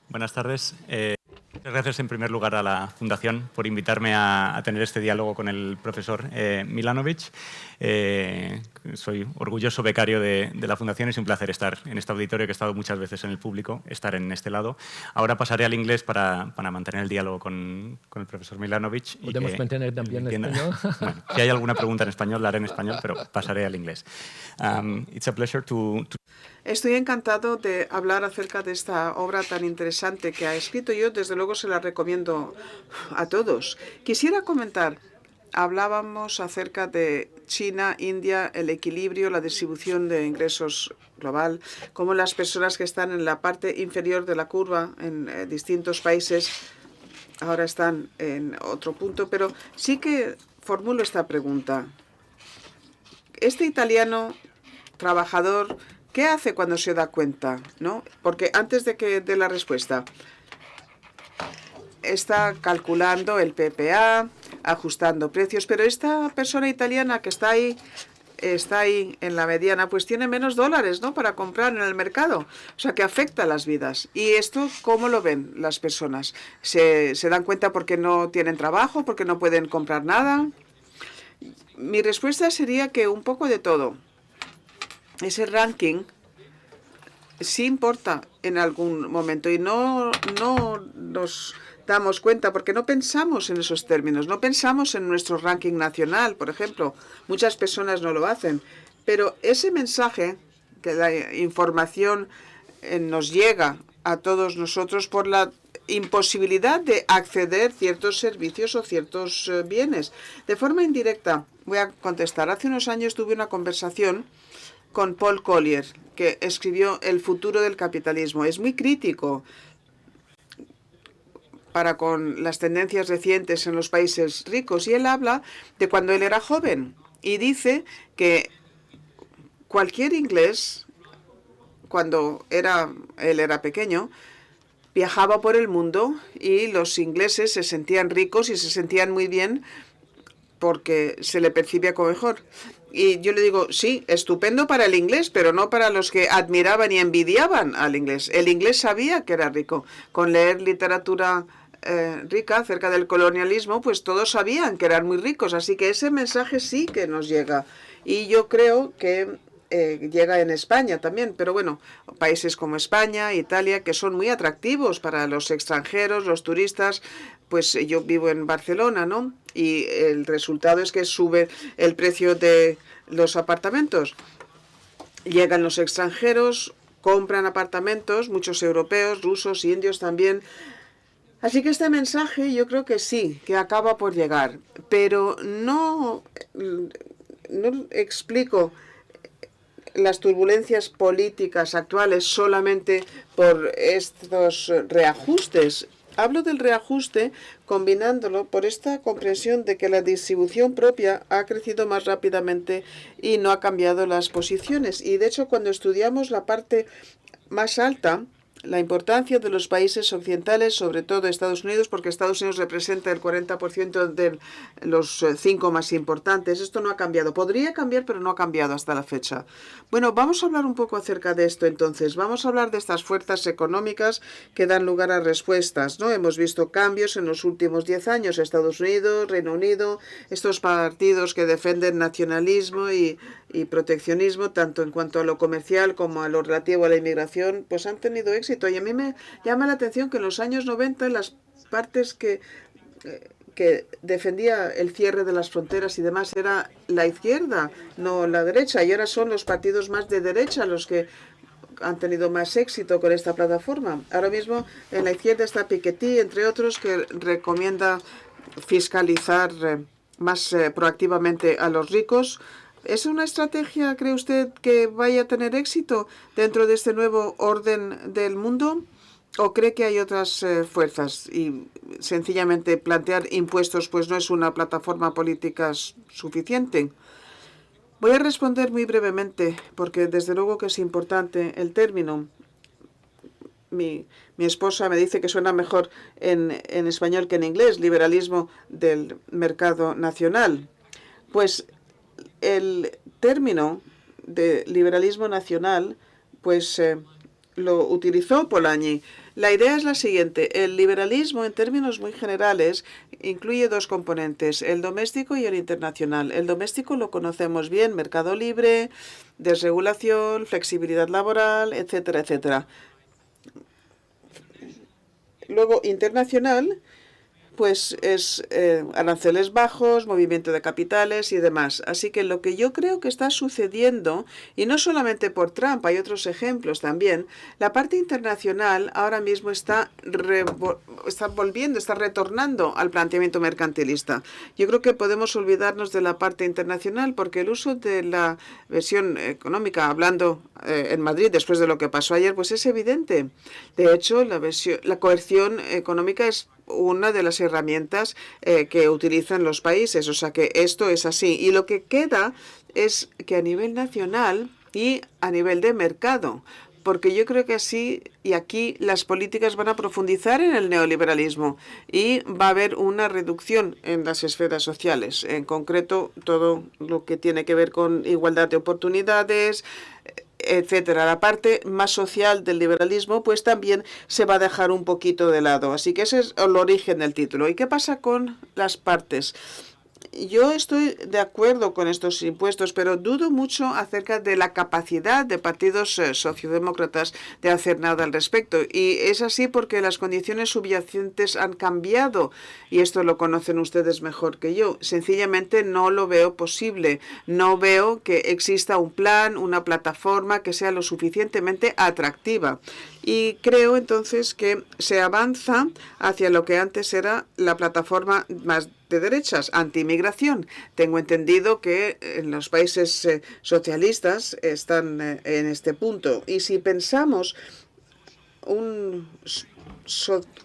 Buenas tardes. Muchas gracias en primer lugar a la Fundación por invitarme a tener este diálogo con el profesor Milanovic. Soy orgulloso becario de la Fundación. Es un placer estar en este auditorio, que he estado muchas veces en el público, estar en este lado. Ahora pasaré al inglés para mantener el diálogo con el profesor Milanovic. ¿Podemos mantener también en español? Bueno, si hay alguna pregunta en español, la haré en español, pero pasaré al inglés. It's a pleasure to... Estoy encantado de hablar acerca de esta obra tan interesante que ha escrito. Yo, desde luego, se la recomiendo a todos. Quisiera comentar, hablábamos acerca de China, India, el equilibrio, la distribución de ingresos global, cómo las personas que están en la parte inferior de la curva en distintos países ahora están en otro punto, pero sí que formulo esta pregunta. Este italiano trabajador, ¿qué hace cuando se da cuenta? ¿No? Porque antes de que dé la respuesta, está calculando el PPA, ajustando precios, pero esta persona italiana que está ahí en la mediana, pues tiene menos dólares, ¿no?, para comprar en el mercado. O sea, que afecta a las vidas. ¿Y esto cómo lo ven las personas? ¿Se dan cuenta porque no tienen trabajo, porque no pueden comprar nada? Mi respuesta sería que un poco de todo. Ese ranking sí importa en algún momento y no nos damos cuenta porque no pensamos en esos términos, no pensamos en nuestro ranking nacional, por ejemplo. Muchas personas no lo hacen, pero ese mensaje, que la información nos llega a todos nosotros por la imposibilidad de acceder a ciertos servicios o ciertos bienes. De forma indirecta, voy a contestar. Hace unos años tuve una conversación con Paul Collier, que escribió El futuro del capitalismo. Es muy crítico para con las tendencias recientes en los países ricos, y él habla de cuando él era joven y dice que cualquier inglés, cuando él era pequeño, viajaba por el mundo y los ingleses se sentían ricos y se sentían muy bien porque se le percibía como mejor. Y yo le digo, sí, estupendo para el inglés, pero no para los que admiraban y envidiaban al inglés. El inglés sabía que era rico. Con leer literatura rica acerca del colonialismo, pues todos sabían que eran muy ricos. Así que ese mensaje sí que nos llega. Y yo creo que llega en España también, pero bueno, países como España, Italia, que son muy atractivos para los extranjeros, los turistas. Pues yo vivo en Barcelona, ¿no? Y el resultado es que sube el precio de los apartamentos. Llegan los extranjeros, compran apartamentos, muchos europeos, rusos, indios también. Así que este mensaje yo creo que sí, que acaba por llegar, pero no explico las turbulencias políticas actuales solamente por estos reajustes. Hablo del reajuste combinándolo por esta comprensión de que la distribución propia ha crecido más rápidamente y no ha cambiado las posiciones. Y de hecho, cuando estudiamos la parte más alta, la importancia de los países occidentales, sobre todo Estados Unidos, porque Estados Unidos representa el 40% de los 5 más importantes. Esto no ha cambiado. Podría cambiar, pero no ha cambiado hasta la fecha. Bueno, vamos a hablar un poco acerca de esto entonces. Vamos a hablar de estas fuerzas económicas que dan lugar a respuestas, ¿no? Hemos visto cambios en los últimos 10 años. Estados Unidos, Reino Unido, estos partidos que defienden nacionalismo y proteccionismo, tanto en cuanto a lo comercial como a lo relativo a la inmigración, pues han tenido éxito. Y a mí me llama la atención que en los años 90 las partes que defendía el cierre de las fronteras y demás era la izquierda, no la derecha. Y ahora son los partidos más de derecha los que han tenido más éxito con esta plataforma. Ahora mismo en la izquierda está Piketty, entre otros, que recomienda fiscalizar más proactivamente a los ricos. ¿Es una estrategia, cree usted, que vaya a tener éxito dentro de este nuevo orden del mundo? ¿O cree que hay otras fuerzas y sencillamente plantear impuestos pues no es una plataforma política suficiente? Voy a responder muy brevemente porque desde luego que es importante el término. mi esposa me dice que suena mejor en español que en inglés, liberalismo del mercado nacional. Pues el término de liberalismo nacional, pues lo utilizó Polanyi. La idea es la siguiente. El liberalismo, en términos muy generales, incluye dos componentes, el doméstico y el internacional. El doméstico lo conocemos bien, mercado libre, desregulación, flexibilidad laboral, etcétera, etcétera. Luego, internacional, pues es aranceles bajos, movimiento de capitales y demás. Así que lo que yo creo que está sucediendo, y no solamente por Trump, hay otros ejemplos también, la parte internacional ahora mismo está retornando al planteamiento mercantilista. Yo creo que podemos olvidarnos de la parte internacional porque el uso de la versión económica, hablando en Madrid después de lo que pasó ayer, pues es evidente. De hecho, la coerción económica es una de las herramientas que utilizan los países. O sea que esto es así. Y lo que queda es que a nivel nacional y a nivel de mercado, porque yo creo que así y aquí las políticas van a profundizar en el neoliberalismo y va a haber una reducción en las esferas sociales, en concreto todo lo que tiene que ver con igualdad de oportunidades, etcétera. La parte más social del liberalismo pues también se va a dejar un poquito de lado. Así que ese es el origen del título. ¿Y qué pasa con las partes? Yo estoy de acuerdo con estos impuestos, pero dudo mucho acerca de la capacidad de partidos sociodemócratas de hacer nada al respecto. Y es así porque las condiciones subyacentes han cambiado y esto lo conocen ustedes mejor que yo. Sencillamente no lo veo posible. No veo que exista un plan, una plataforma que sea lo suficientemente atractiva. Y creo entonces que se avanza hacia lo que antes era la plataforma más de derechas, anti-inmigración. Tengo entendido que en los países socialistas están en este punto. Y si pensamos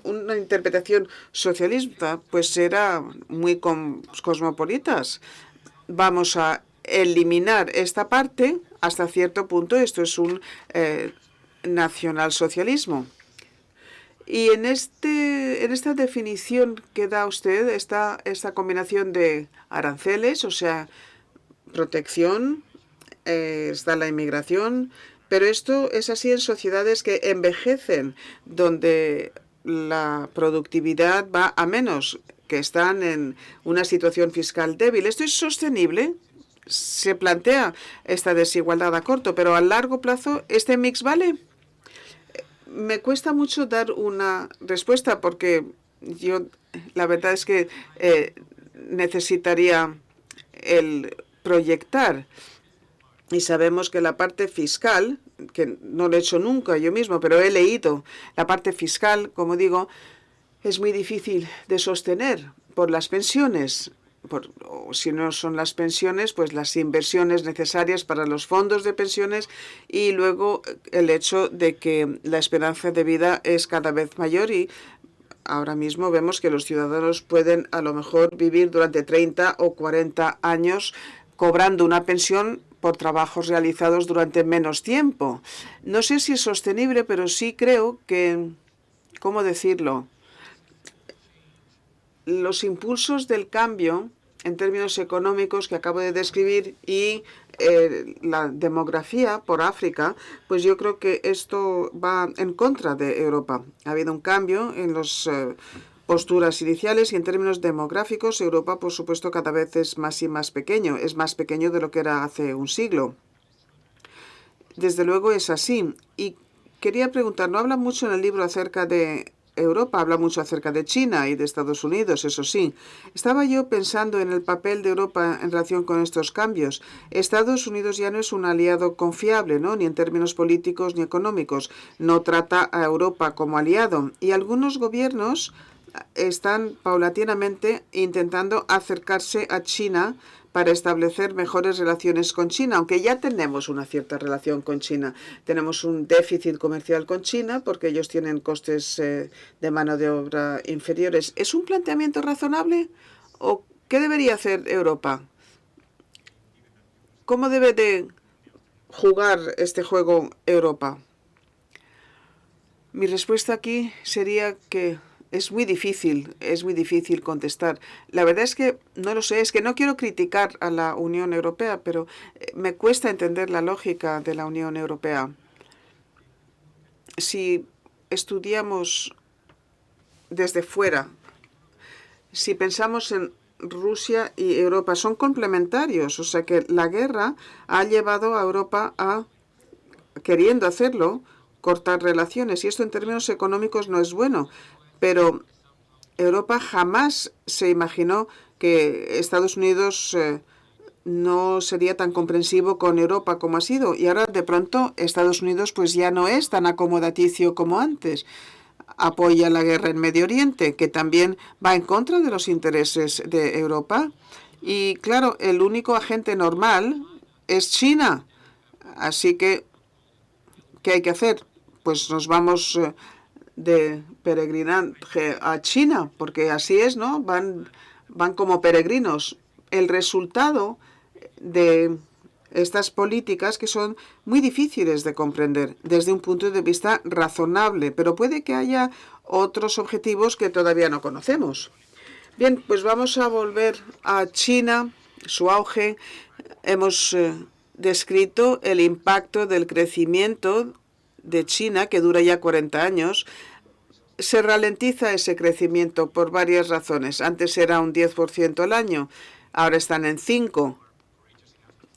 una interpretación socialista, pues será muy cosmopolitas. Vamos a eliminar esta parte hasta cierto punto. Esto es un nacionalsocialismo. Y en esta definición que da usted está esta combinación de aranceles, o sea, protección, está la inmigración, pero esto es así en sociedades que envejecen, donde la productividad va a menos, que están en una situación fiscal débil. ¿Esto es sostenible? Se plantea esta desigualdad a corto, pero a largo plazo, ¿este mix vale? Me cuesta mucho dar una respuesta porque yo la verdad es que necesitaría el proyectar y sabemos que la parte fiscal, que no lo he hecho nunca yo mismo, pero he leído la parte fiscal, como digo, es muy difícil de sostener por las pensiones. O si no son las pensiones, pues las inversiones necesarias para los fondos de pensiones y luego el hecho de que la esperanza de vida es cada vez mayor y ahora mismo vemos que los ciudadanos pueden a lo mejor vivir durante 30 o 40 años cobrando una pensión por trabajos realizados durante menos tiempo. No sé si es sostenible, pero sí creo que, ¿cómo decirlo? Los impulsos del cambio en términos económicos que acabo de describir y la demografía por África, pues yo creo que esto va en contra de Europa. Ha habido un cambio en las posturas iniciales y en términos demográficos Europa, por supuesto, cada vez es más y más pequeño. Es más pequeño de lo que era hace un siglo. Desde luego es así. Y quería preguntar, no habla mucho en el libro acerca de Europa, habla mucho acerca de China y de Estados Unidos, eso sí. Estaba yo pensando en el papel de Europa en relación con estos cambios. Estados Unidos ya no es un aliado confiable, ¿no? Ni en términos políticos ni económicos. No trata a Europa como aliado. Y algunos gobiernos están paulatinamente intentando acercarse a China para establecer mejores relaciones con China, aunque ya tenemos una cierta relación con China. Tenemos un déficit comercial con China porque ellos tienen costes de mano de obra inferiores. ¿Es un planteamiento razonable? ¿O qué debería hacer Europa? ¿Cómo debe de jugar este juego Europa? Mi respuesta aquí sería que es muy difícil contestar. La verdad es que no lo sé, es que no quiero criticar a la Unión Europea, pero me cuesta entender la lógica de la Unión Europea. Si estudiamos desde fuera, si pensamos en Rusia y Europa, son complementarios, o sea que la guerra ha llevado a Europa a, queriendo hacerlo, cortar relaciones, y esto en términos económicos no es bueno, pero Europa jamás se imaginó que Estados Unidos no sería tan comprensivo con Europa como ha sido, y ahora de pronto Estados Unidos pues ya no es tan acomodaticio como antes. Apoya la guerra en Medio Oriente, que también va en contra de los intereses de Europa. Y claro, el único agente normal es China. Así que, ¿qué hay que hacer? Pues nos vamos de peregrinaje a China, porque así es, ¿no? Van como peregrinos. El resultado de estas políticas que son muy difíciles de comprender desde un punto de vista razonable, pero puede que haya otros objetivos que todavía no conocemos. Bien, pues vamos a volver a China, su auge. Hemos descrito el impacto del crecimiento de China, que dura ya 40 años. Se ralentiza ese crecimiento por varias razones. Antes era un 10% al año, ahora están en 5%.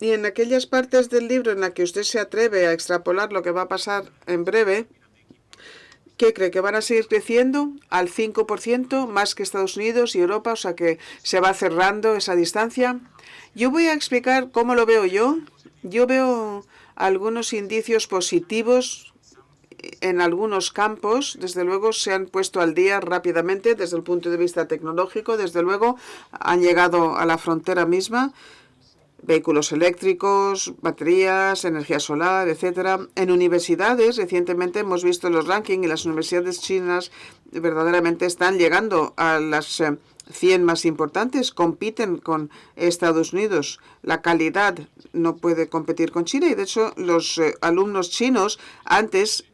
Y en aquellas partes del libro en la que usted se atreve a extrapolar lo que va a pasar en breve, ¿qué cree? ¿Que van a seguir creciendo al 5% más que Estados Unidos y Europa? O sea que se va cerrando esa distancia. Yo voy a explicar cómo lo veo yo. Yo veo algunos indicios positivos en algunos campos. Desde luego se han puesto al día rápidamente desde el punto de vista tecnológico. Desde luego han llegado a la frontera misma. Vehículos eléctricos, baterías, energía solar, etcétera. En universidades, recientemente hemos visto los rankings y las universidades chinas verdaderamente están llegando a las 100 más importantes, compiten con Estados Unidos. La calidad no puede competir con China y, de hecho, los alumnos chinos antes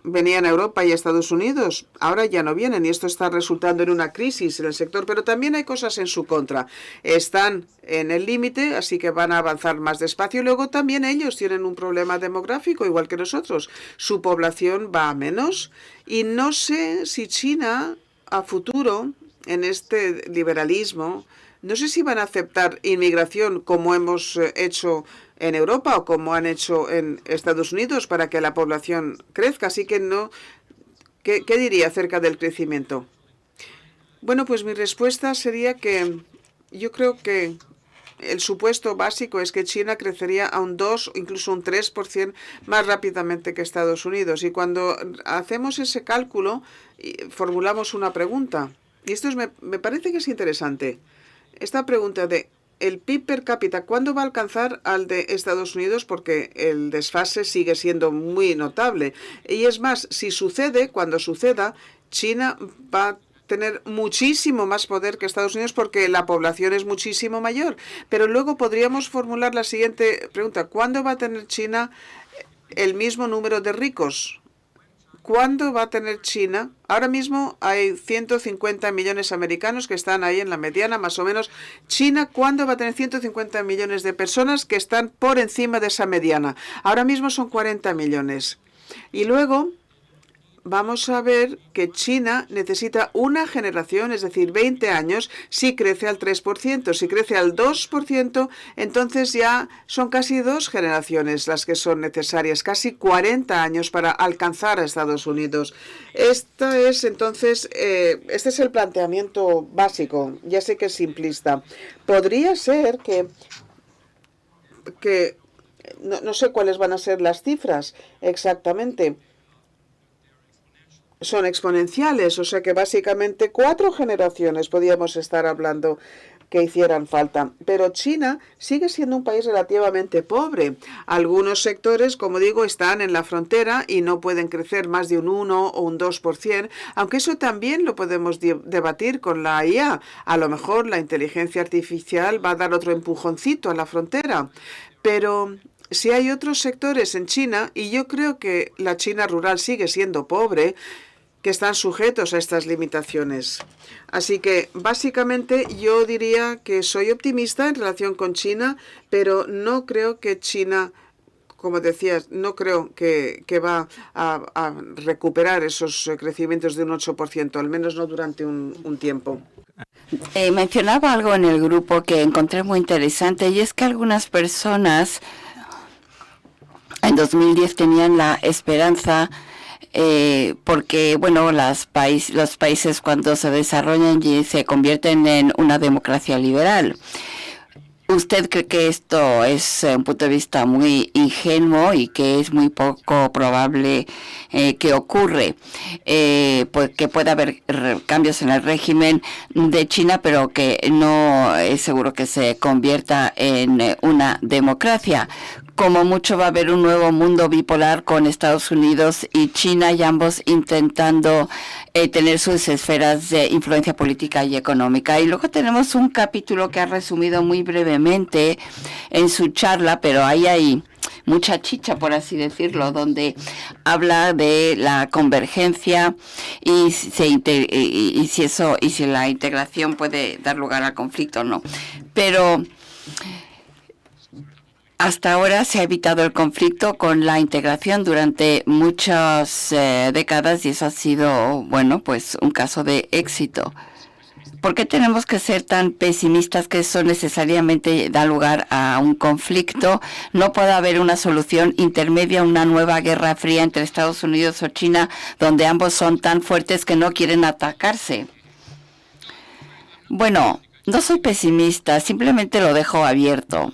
venían a Europa y a Estados Unidos, ahora ya no vienen y esto está resultando en una crisis en el sector, pero también hay cosas en su contra. Están en el límite, así que van a avanzar más despacio. Luego también ellos tienen un problema demográfico, igual que nosotros. Su población va a menos y no sé si China a futuro, en este liberalismo, no sé si van a aceptar inmigración como hemos hecho en Europa o como han hecho en Estados Unidos para que la población crezca. Así que no. ¿Qué diría acerca del crecimiento? Bueno, pues mi respuesta sería que yo creo que el supuesto básico es que China crecería a un 2 o incluso un 3% más rápidamente que Estados Unidos. Y cuando hacemos ese cálculo, formulamos una pregunta. Y esto me parece que es interesante. Esta pregunta de el PIB per cápita, ¿cuándo va a alcanzar al de Estados Unidos? Porque el desfase sigue siendo muy notable. Y es más, si sucede, cuando suceda, China va a tener muchísimo más poder que Estados Unidos porque la población es muchísimo mayor. Pero luego podríamos formular la siguiente pregunta. ¿Cuándo va a tener China el mismo número de ricos? ¿Cuándo va a tener China? Ahora mismo hay 150 millones americanos que están ahí en la mediana, más o menos. China, ¿cuándo va a tener 150 millones de personas que están por encima de esa mediana? Ahora mismo son 40 millones. Y luego vamos a ver que China necesita una generación, es decir, 20 años, si crece al 3%. Si crece al 2%, entonces ya son casi 2 generaciones las que son necesarias, casi 40 años para alcanzar a Estados Unidos. Este es el planteamiento básico. Ya sé que es simplista. Podría ser que no sé cuáles van a ser las cifras exactamente. Son exponenciales, o sea que básicamente 4 generaciones podríamos estar hablando que hicieran falta. Pero China sigue siendo un país relativamente pobre. Algunos sectores, como digo, están en la frontera y no pueden crecer más de un 1 o un 2%, aunque eso también lo podemos debatir con la IA. A lo mejor la inteligencia artificial va a dar otro empujoncito a la frontera. Pero si hay otros sectores en China, y yo creo que la China rural sigue siendo pobre, que están sujetos a estas limitaciones. Así que, básicamente, yo diría que soy optimista en relación con China, pero no creo que China, como decías, no creo que va a recuperar esos crecimientos de un 8%, al menos no durante un tiempo. Mencionaba algo en el grupo que encontré muy interesante, y es que algunas personas en 2010 tenían la esperanza porque, bueno, los países cuando se desarrollan y se convierten en una democracia liberal. ¿Usted cree que esto es un punto de vista muy ingenuo y que es muy poco probable que ocurre? Pues que pueda haber cambios en el régimen de China, pero que no es seguro que se convierta en una democracia. Como mucho va a haber un nuevo mundo bipolar con Estados Unidos y China, y ambos intentando tener sus esferas de influencia política y económica. Y luego tenemos un capítulo que ha resumido muy brevemente en su charla, pero ahí hay mucha chicha, por así decirlo, donde habla de la convergencia y si la integración puede dar lugar al conflicto o no. Pero hasta ahora se ha evitado el conflicto con la integración durante muchas décadas, y eso ha sido, bueno, pues un caso de éxito. ¿Por qué tenemos que ser tan pesimistas que eso necesariamente da lugar a un conflicto? No puede haber una solución intermedia, una nueva guerra fría entre Estados Unidos o China, donde ambos son tan fuertes que no quieren atacarse. Bueno, no soy pesimista, simplemente lo dejo abierto.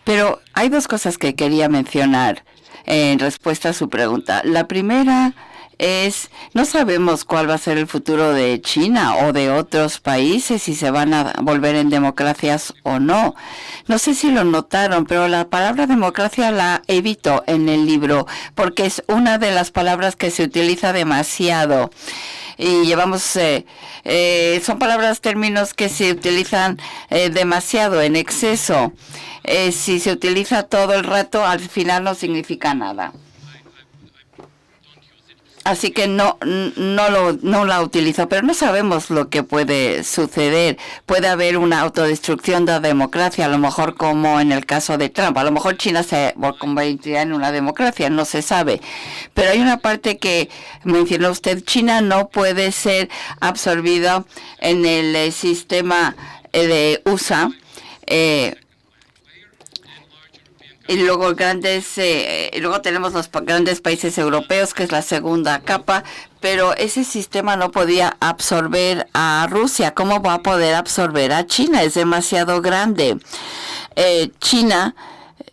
Pero hay dos cosas que quería mencionar en respuesta a su pregunta. La primera es, no sabemos cuál va a ser el futuro de China o de otros países, si se van a volver en democracias o no. No sé si lo notaron, pero la palabra democracia la evito en el libro porque es una de las palabras que se utiliza demasiado. Y llevamos, son palabras, términos que se utilizan demasiado, en exceso. Si se utiliza todo el rato, al final no significa nada. Así que no la utilizo, pero no sabemos lo que puede suceder. Puede haber una autodestrucción de la democracia, a lo mejor como en el caso de Trump. A lo mejor China se convertirá en una democracia, no se sabe. Pero hay una parte que mencionó usted, China no puede ser absorbida en el sistema de USA. Y luego luego tenemos los grandes países europeos, que es la segunda capa, pero ese sistema no podía absorber a Rusia. ¿Cómo va a poder absorber a China? Es demasiado grande. China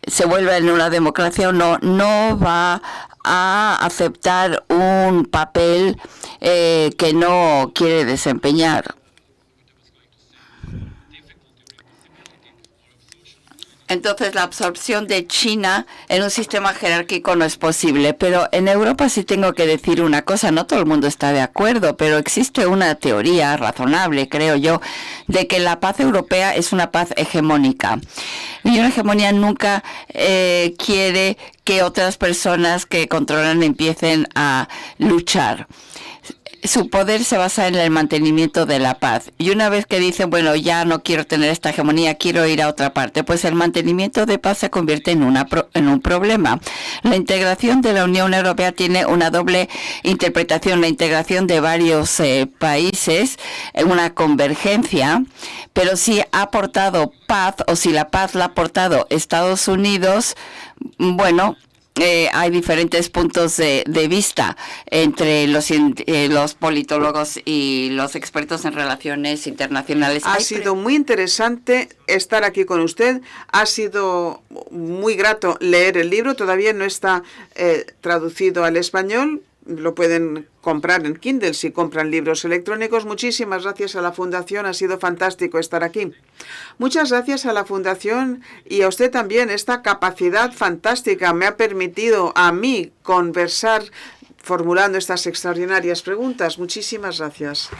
se vuelve en una democracia o no va a aceptar un papel que no quiere desempeñar. Entonces, la absorción de China en un sistema jerárquico no es posible. Pero en Europa sí tengo que decir una cosa, no todo el mundo está de acuerdo, pero existe una teoría razonable, creo yo, de que la paz europea es una paz hegemónica. Y una hegemonía nunca quiere que otras personas que controlan empiecen a luchar. Su poder se basa en el mantenimiento de la paz. Y una vez que dicen, bueno, ya no quiero tener esta hegemonía, quiero ir a otra parte, pues el mantenimiento de paz se convierte en un problema. La integración de la Unión Europea tiene una doble interpretación. La integración de varios países, una convergencia, pero si ha aportado paz, o si la paz la ha aportado Estados Unidos, bueno, hay diferentes puntos de vista entre los politólogos y los expertos en relaciones internacionales. Ha sido muy interesante estar aquí con usted. Ha sido muy grato leer el libro. Todavía no está traducido al español. Lo pueden comprar en Kindle si compran libros electrónicos. Muchísimas gracias a la Fundación. Ha sido fantástico estar aquí. Muchas gracias a la Fundación y a usted también. Esta capacidad fantástica me ha permitido a mí conversar formulando estas extraordinarias preguntas. Muchísimas gracias.